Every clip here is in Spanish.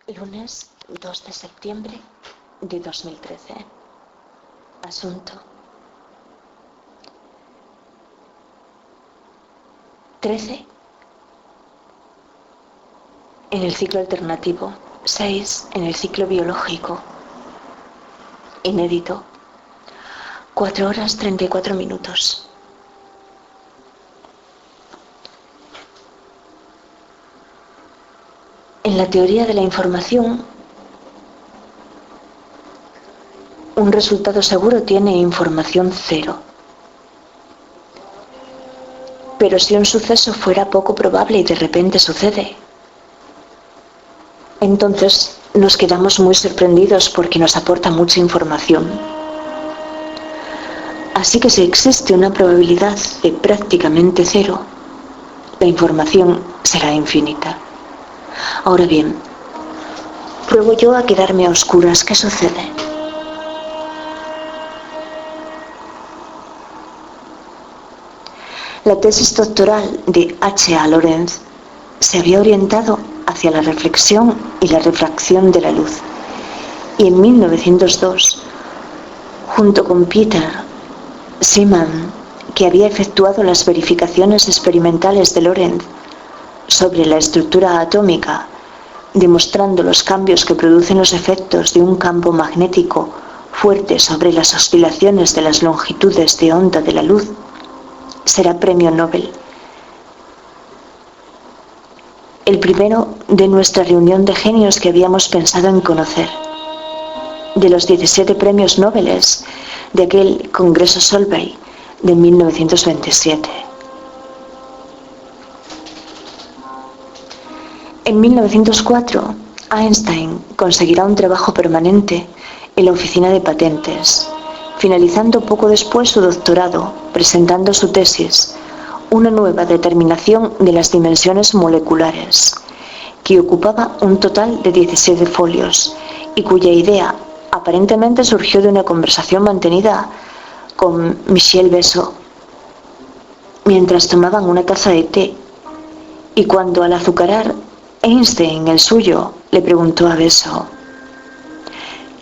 Lunes 2 de septiembre de 2013. Asunto: 13 en el ciclo alternativo, 6 en el ciclo biológico. Inédito. 4 horas 34 minutos. En la teoría de la información, un resultado seguro tiene información cero. Pero si un suceso fuera poco probable y de repente sucede, entonces nos quedamos muy sorprendidos porque nos aporta mucha información. Así que si existe una probabilidad de prácticamente cero, la información será infinita. Ahora bien, pruebo yo a quedarme a oscuras. ¿Qué sucede? La tesis doctoral de H.A. Lorentz se había orientado hacia la reflexión y la refracción de la luz. Y en 1902, junto con Peter Simon, que había efectuado las verificaciones experimentales de Lorentz sobre la estructura atómica, demostrando los cambios que producen los efectos de un campo magnético fuerte sobre las oscilaciones de las longitudes de onda de la luz, será premio Nobel. El primero de nuestra reunión de genios que habíamos pensado en conocer. De los 17 premios Nobel de aquel Congreso Solvay de 1927. En 1904, Einstein conseguirá un trabajo permanente en la oficina de patentes, finalizando poco después su doctorado, presentando su tesis, una nueva determinación de las dimensiones moleculares, que ocupaba un total de 17 folios y cuya idea aparentemente surgió de una conversación mantenida con Michel Besso mientras tomaban una taza de té, y cuando al azucarar Einstein el suyo le preguntó a Besso: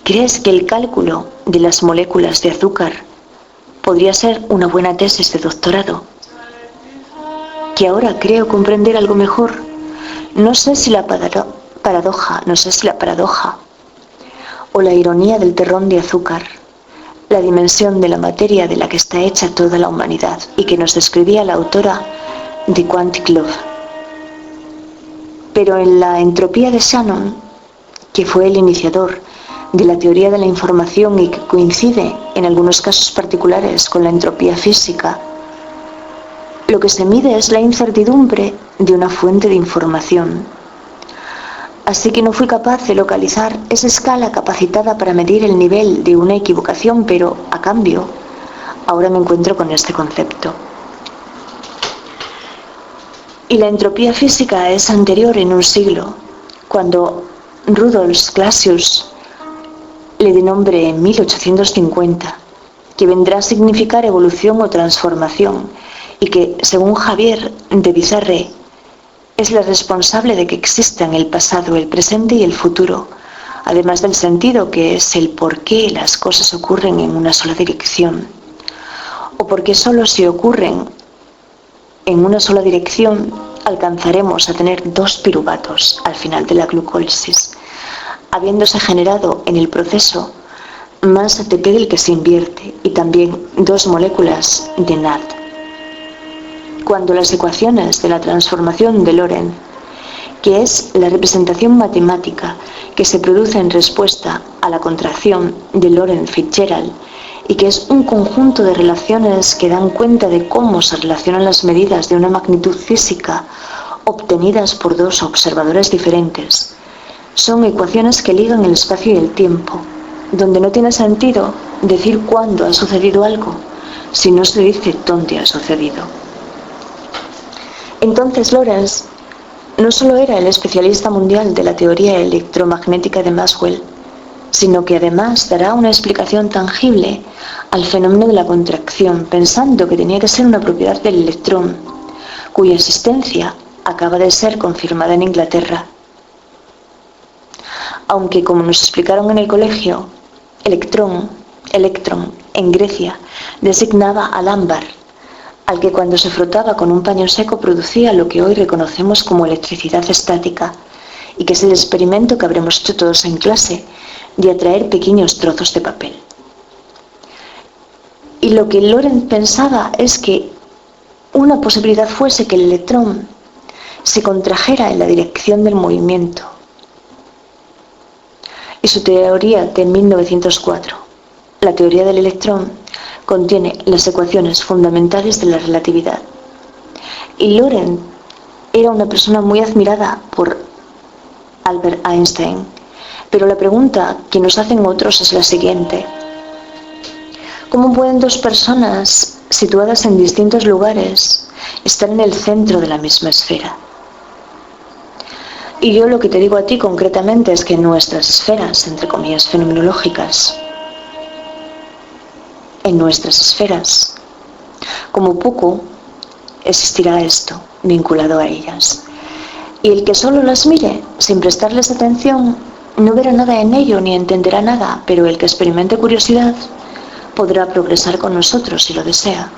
¿crees que el cálculo de las moléculas de azúcar podría ser una buena tesis de doctorado? Que ahora creo comprender algo mejor. No sé si la paradoja o la ironía del terrón de azúcar, la dimensión de la materia de la que está hecha toda la humanidad y que nos describía la autora de Quantic Love. Pero en la entropía de Shannon, que fue el iniciador de la teoría de la información y que coincide en algunos casos particulares con la entropía física, lo que se mide es la incertidumbre de una fuente de información. Así que no fui capaz de localizar esa escala capacitada para medir el nivel de una equivocación, pero a cambio, ahora me encuentro con este concepto. Y la entropía física es anterior en un siglo, cuando Rudolf Clausius le dé nombre en 1850, que vendrá a significar evolución o transformación, y que, según Javier de Bizarre, es la responsable de que existan el pasado, el presente y el futuro, además del sentido, que es el por qué las cosas ocurren en una sola dirección, o porque solo si ocurren en una sola dirección alcanzaremos a tener dos piruvatos al final de la glucólisis, habiéndose generado en el proceso más ATP del que se invierte y también dos moléculas de NAD. Cuando las ecuaciones de la transformación de Lorentz, que es la representación matemática que se produce en respuesta a la contracción de Lorentz-Fitzgerald y que es un conjunto de relaciones que dan cuenta de cómo se relacionan las medidas de una magnitud física obtenidas por dos observadores diferentes, son ecuaciones que ligan el espacio y el tiempo, donde no tiene sentido decir cuándo ha sucedido algo, si no se dice dónde ha sucedido. Entonces Lorentz no solo era el especialista mundial de la teoría electromagnética de Maxwell, sino que además dará una explicación tangible al fenómeno de la contracción, pensando que tenía que ser una propiedad del electrón, cuya existencia acaba de ser confirmada en Inglaterra. aunque como nos explicaron en el colegio, electrón, en Grecia, designaba al ámbar, al que cuando se frotaba con un paño seco producía lo que hoy reconocemos como electricidad estática, y que es el experimento que habremos hecho todos en clase, de atraer pequeños trozos de papel. Y lo que Lorentz pensaba es que una posibilidad fuese que el electrón se contrajera en la dirección del movimiento. Y su teoría de 1904, la teoría del electrón, contiene las ecuaciones fundamentales de la relatividad. Y Lorentz era una persona muy admirada por Albert Einstein, pero la pregunta que nos hacen otros es la siguiente: ¿cómo pueden dos personas situadas en distintos lugares estar en el centro de la misma esfera? Y yo lo que te digo a ti concretamente es que nuestras esferas, entre comillas fenomenológicas, en nuestras esferas, como poco, existirá esto vinculado a ellas. Y el que solo las mire, sin prestarles atención, no verá nada en ello ni entenderá nada, pero el que experimente curiosidad podrá progresar con nosotros si lo desea.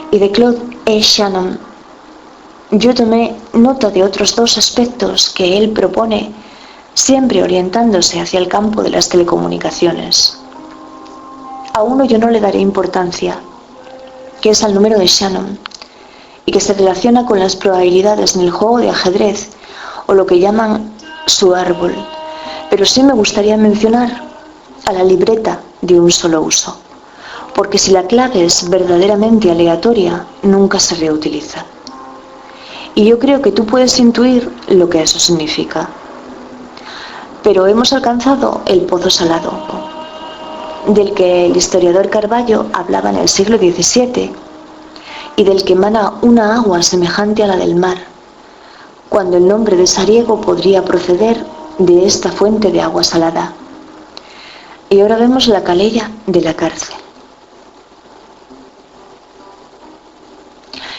Y de Claude E. Shannon, yo tomé nota de otros dos aspectos que él propone, siempre orientándose hacia el campo de las telecomunicaciones. A uno yo no le daré importancia, que es al número de Shannon, y que se relaciona con las probabilidades en el juego de ajedrez, o lo que llaman su árbol, pero sí me gustaría mencionar a la libreta de un solo uso, porque si la clave es verdaderamente aleatoria, nunca se reutiliza. Y yo creo que tú puedes intuir lo que eso significa. Pero hemos alcanzado el pozo salado, del que el historiador Carballo hablaba en el siglo XVII, y del que emana una agua semejante a la del mar, cuando el nombre de Sariego podría proceder de esta fuente de agua salada. Y ahora vemos la calella de la cárcel.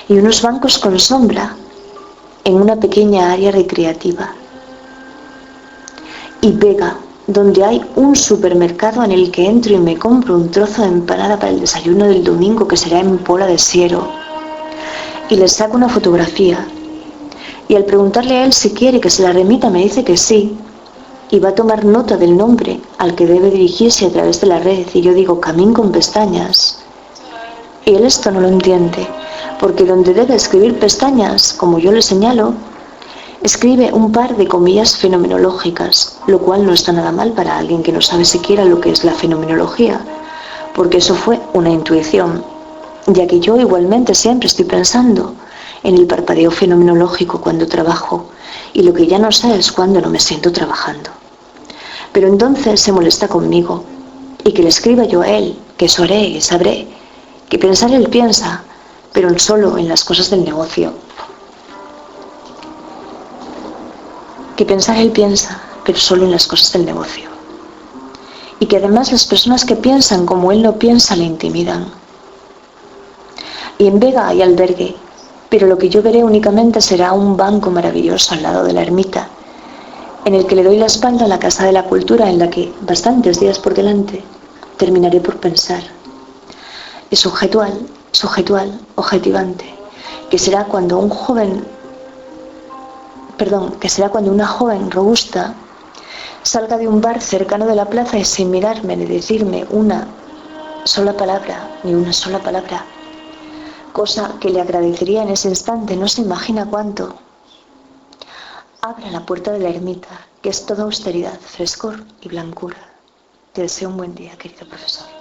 Y unos bancos con sombra en una pequeña área recreativa. Y Vega, donde hay un supermercado en el que entro y me compro un trozo de empanada para el desayuno del domingo que será en Pola de Siero. Y le saco una fotografía. Y al preguntarle a él si quiere que se la remita me dice que sí. Y va a tomar nota del nombre al que debe dirigirse a través de la red. Y yo digo, Camín con pestañas. Y él esto no lo entiende, porque donde debe escribir pestañas, como yo le señalo, escribe un par de comillas fenomenológicas, lo cual no está nada mal para alguien que no sabe siquiera lo que es la fenomenología, porque eso fue una intuición, ya que yo igualmente siempre estoy pensando en el parpadeo fenomenológico cuando trabajo, y lo que ya no sé es cuando no me siento trabajando. Pero entonces se molesta conmigo, y que le escriba yo a él, que eso haré y sabré, que pensar él piensa, pero solo en las cosas del negocio. Que pensar él piensa, pero solo en las cosas del negocio. Y que además las personas que piensan como él no piensa le intimidan. Y en Vega hay albergue, pero lo que yo veré únicamente será un banco maravilloso al lado de la ermita, en el que le doy la espalda a la Casa de la Cultura, en la que, bastantes días por delante, terminaré por pensar. Es sujetual, objetivante, que será cuando una joven robusta salga de un bar cercano de la plaza y sin mirarme ni decirme una sola palabra, cosa que le agradecería en ese instante, no se imagina cuánto, abra la puerta de la ermita, que es toda austeridad, frescor y blancura. Te deseo un buen día, querido profesor.